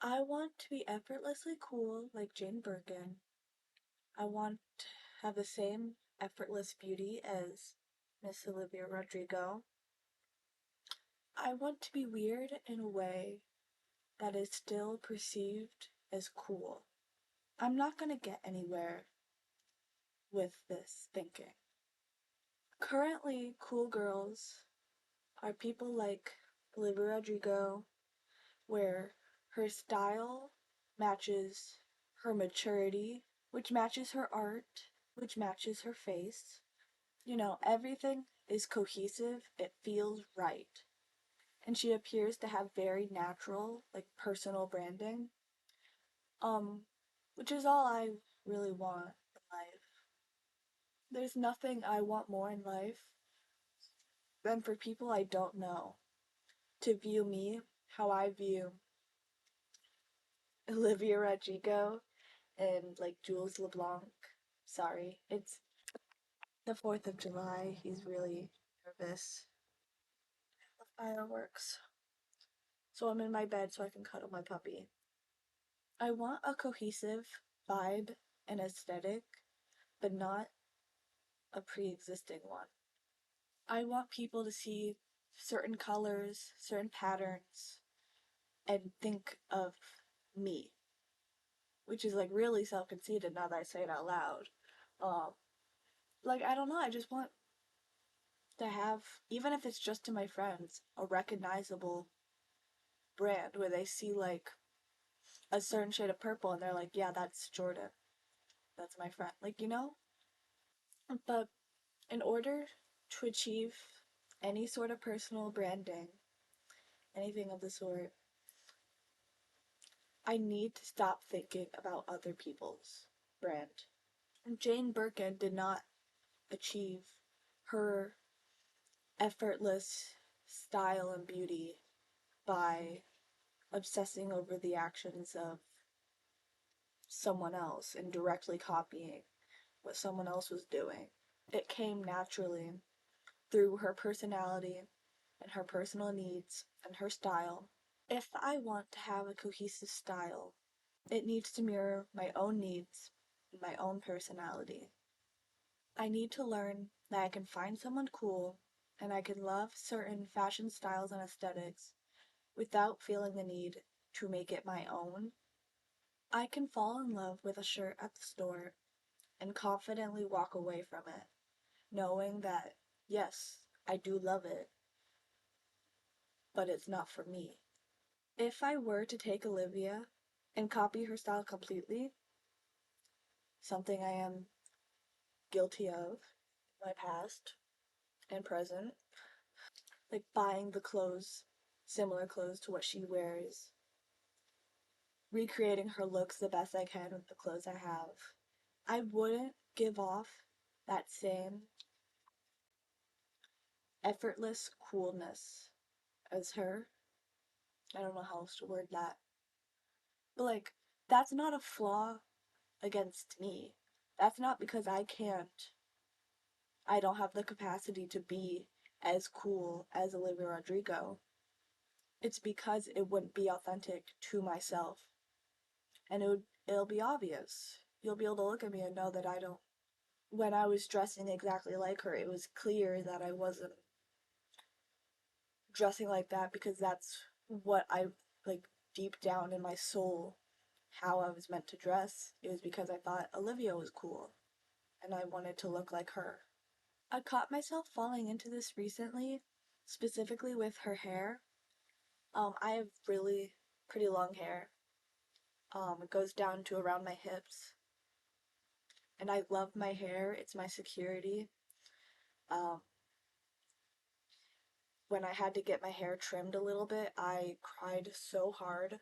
I want to be effortlessly cool like Jane Birkin. I want to have the same effortless beauty as Miss Olivia Rodrigo. I want to be weird in a way that is still perceived as cool. I'm not gonna get anywhere with this thinking. Currently, cool girls are people like Olivia Rodrigo, where her style matches her maturity, which matches her art, which matches her face. Everything is cohesive, it feels right. And she appears to have very natural, like personal branding, um, which is all I really want in life. There's nothing I want more in life than for people I don't know to view me how I view Olivia Rodrigo and like Jules LeBlanc. Sorry, it's the 4th of July. He's really nervous. The fireworks. So I'm in my bed so I can cuddle my puppy. I want a cohesive vibe and aesthetic, but not a pre existing one. I want people to see certain colors, certain patterns, and think of me, which is like really self conceited now that I say it out loud. Um, I don't know, I just want to have, even if it's just to my friends, a recognizable brand where they see like a certain shade of purple and they're like, yeah, that's Jordan. That's my friend. But in order to achieve any sort of personal branding, anything of the sort, I need to stop thinking about other people's brand. Jane Birkin did not achieve her effortless style and beauty by obsessing over the actions of someone else and directly copying what someone else was doing. It came naturally through her personality and her personal needs and her style. If I want to have a cohesive style, it needs to mirror my own needs and my own personality. I need to learn that I can find someone cool and I can love certain fashion styles and aesthetics without feeling the need to make it my own. I can fall in love with a shirt at the store and confidently walk away from it, knowing that, yes, I do love it, but it's not for me. If I were to take Olivia and copy her style completely, something I am guilty of in my past and present, like buying the clothes, similar clothes to what she wears, recreating her looks the best I can with the clothes I have, I wouldn't give off that same effortless coolness as her. I don't know how else to word that. But that's not a flaw against me. That's not because I don't have the capacity to be as cool as Olivia Rodrigo. It's because it wouldn't be authentic to myself. And it'll be obvious. You'll be able to look at me and know that I don't. When I was dressing exactly like her, it was clear that I wasn't dressing like that because that's what I like deep down in my soul how I was meant to dress. It was because I thought Olivia was cool and I wanted to look like her. I caught myself falling into this recently, specifically with her hair. I have really pretty long hair. It goes down to around my hips, and I love my hair. It's my security. Um, when I had to get my hair trimmed a little bit, I cried so hard.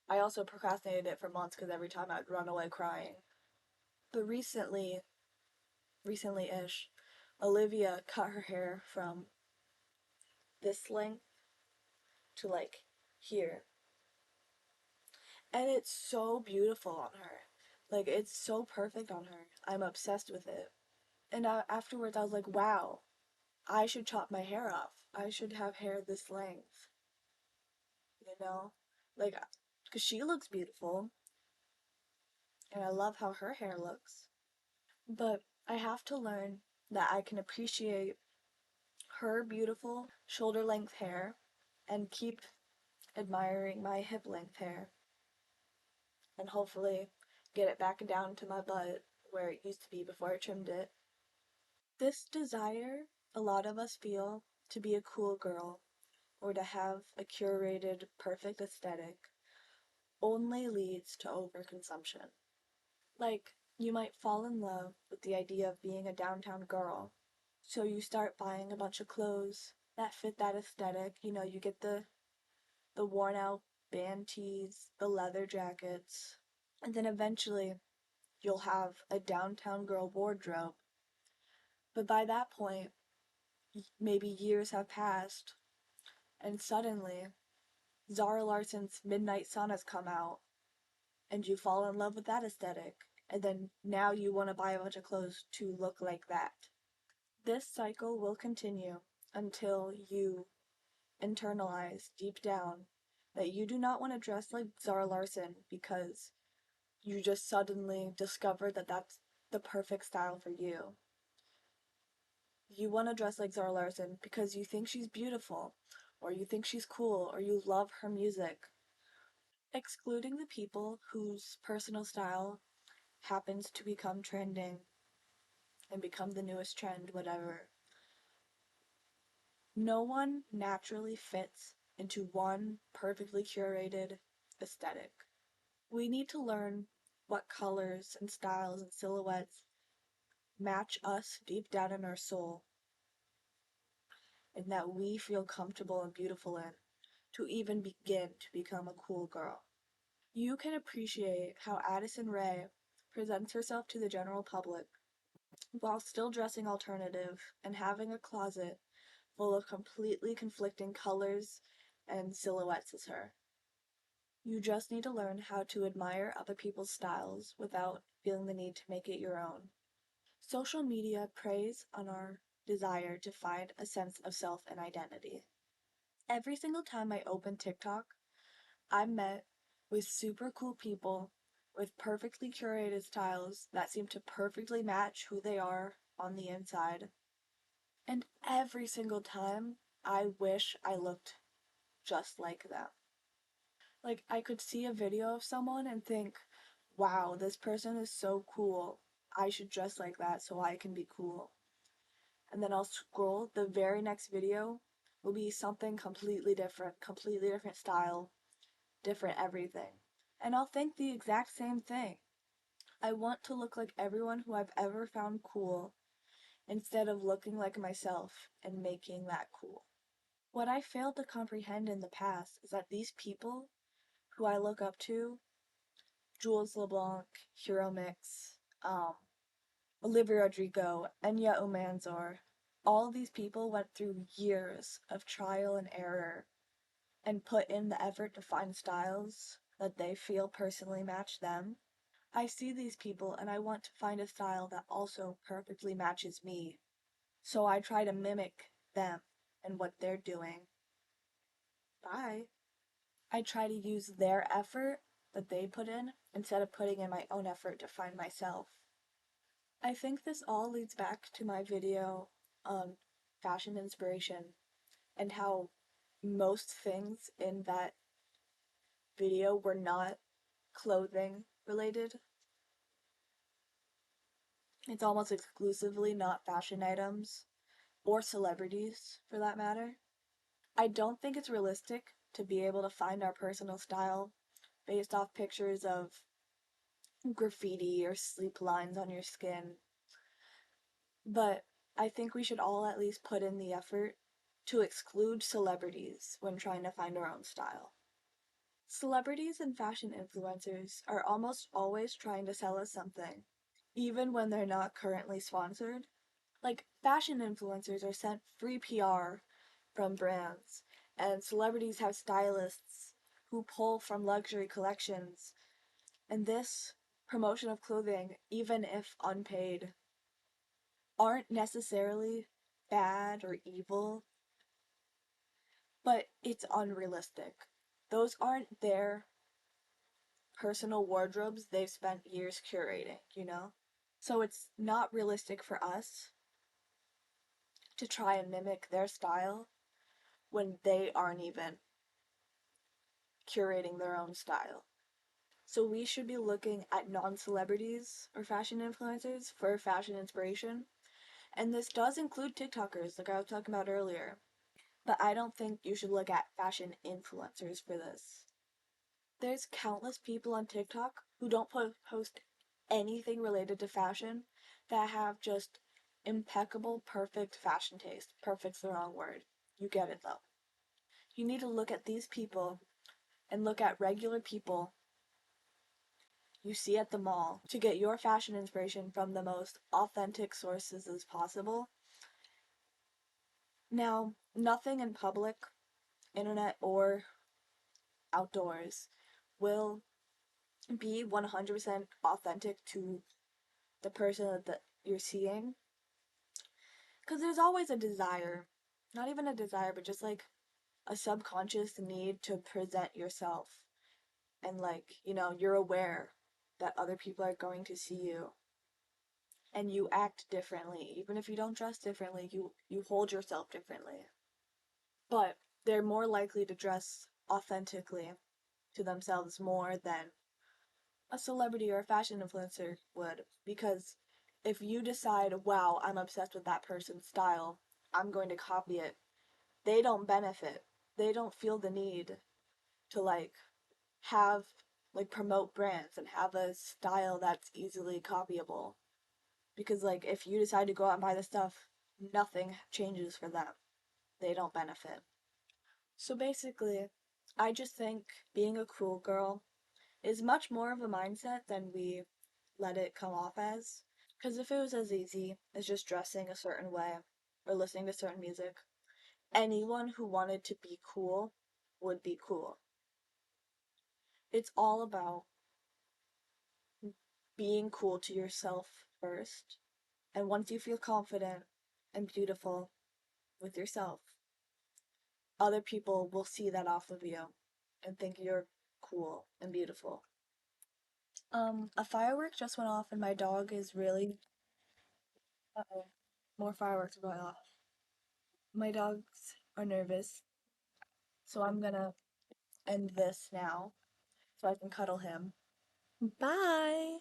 I also procrastinated it for months because every time I'd run away crying. But recently-ish, Olivia cut her hair from this length to like here. And it's so beautiful on her. Like, it's so perfect on her. I'm obsessed with it. And afterwards, I was like, wow, I should chop my hair off. I should have hair this length, you know? Like, because she looks beautiful and I love how her hair looks. But I have to learn that I can appreciate her beautiful shoulder length hair and keep admiring my hip length hair and hopefully get it back down to my butt where it used to be before I trimmed it. This desire a lot of us feel to be a cool girl or to have a curated, perfect aesthetic only leads to overconsumption. Like, you might fall in love with the idea of being a downtown girl, so you start buying a bunch of clothes that fit that aesthetic. You know, you get the worn out band tees, the leather jackets, and then eventually you'll have a downtown girl wardrobe. But by that point, maybe years have passed, and suddenly Zara Larson's Midnight Sun has come out, and you fall in love with that aesthetic, and then now you want to buy a bunch of clothes to look like that. This cycle will continue until you internalize deep down that you do not want to dress like Zara Larson because you just suddenly discovered that that's the perfect style for you. You want to dress like Zara Larson because you think she's beautiful, or you think she's cool, or you love her music. Excluding the people whose personal style happens to become trending and become the newest trend, whatever. No one naturally fits into one perfectly curated aesthetic. We need to learn what colors and styles and silhouettes match us deep down in our soul and that we feel comfortable and beautiful in to even begin to become a cool girl. You can appreciate how Addison Rae presents herself to the general public while still dressing alternative and having a closet full of completely conflicting colors and silhouettes as her. You just need to learn how to admire other people's styles without feeling the need to make it your own. Social media preys on our desire to find a sense of self and identity. Every single time I open TikTok, I'm met with super cool people with perfectly curated styles that seem to perfectly match who they are on the inside. And every single time, I wish I looked just like them. Like, I could see a video of someone and think, wow, this person is so cool. I should dress like that so I can be cool. And then I'll scroll, the very next video will be something completely different style, different everything. And I'll think the exact same thing. I want to look like everyone who I've ever found cool instead of looking like myself and making that cool. What I failed to comprehend in the past is that these people who I look up to, Jules LeBlanc, Hero Mix, Olivia Rodrigo, Enya Omanzor, all these people went through years of trial and error and put in the effort to find styles that they feel personally match them. I see these people and I want to find a style that also perfectly matches me. So I try to mimic them and what they're doing. Bye. I try to use their effort that they put in instead of putting in my own effort to find myself. I think this all leads back to my video on fashion inspiration and how most things in that video were not clothing related. It's almost exclusively not fashion items or celebrities for that matter. I don't think it's realistic to be able to find our personal style based off pictures of graffiti or sleep lines on your skin. But I think we should all at least put in the effort to exclude celebrities when trying to find our own style. Celebrities and fashion influencers are almost always trying to sell us something, even when they're not currently sponsored. Like, fashion influencers are sent free PR from brands, and celebrities have stylists who pull from luxury collections. And this promotion of clothing, even if unpaid, aren't necessarily bad or evil, but it's unrealistic. Those aren't their personal wardrobes they've spent years curating, you know? So it's not realistic for us to try and mimic their style when they aren't even curating their own style. So we should be looking at non-celebrities or fashion influencers for fashion inspiration. And this does include TikTokers, like I was talking about earlier. But I don't think you should look at fashion influencers for this. There's countless people on TikTok who don't post anything related to fashion that have just impeccable, perfect fashion taste. Perfect's the wrong word. You get it though. You need to look at these people and look at regular people you see at the mall to get your fashion inspiration from the most authentic sources as possible. Now, nothing in public, internet, or outdoors will be 100% authentic to the person that you're seeing. Because there's always a desire, not even a desire, but just like a subconscious need to present yourself. And like, you're aware that other people are going to see you and you act differently. Even if you don't dress differently, you hold yourself differently. But they're more likely to dress authentically to themselves more than a celebrity or a fashion influencer would. Because if you decide, wow, I'm obsessed with that person's style, I'm going to copy it, they don't benefit. They don't feel the need to have promote brands and have a style that's easily copyable. Because if you decide to go out and buy the stuff, nothing changes for them. They don't benefit. So basically, I just think being a cool girl is much more of a mindset than we let it come off as. Because if it was as easy as just dressing a certain way or listening to certain music, anyone who wanted to be cool would be cool. It's all about being cool to yourself first. And once you feel confident and beautiful with yourself, other people will see that off of you and think you're cool and beautiful. A firework just went off and my dog is really. Uh-oh. More fireworks are going off. My dogs are nervous, so I'm gonna end this now so I can cuddle him. Bye!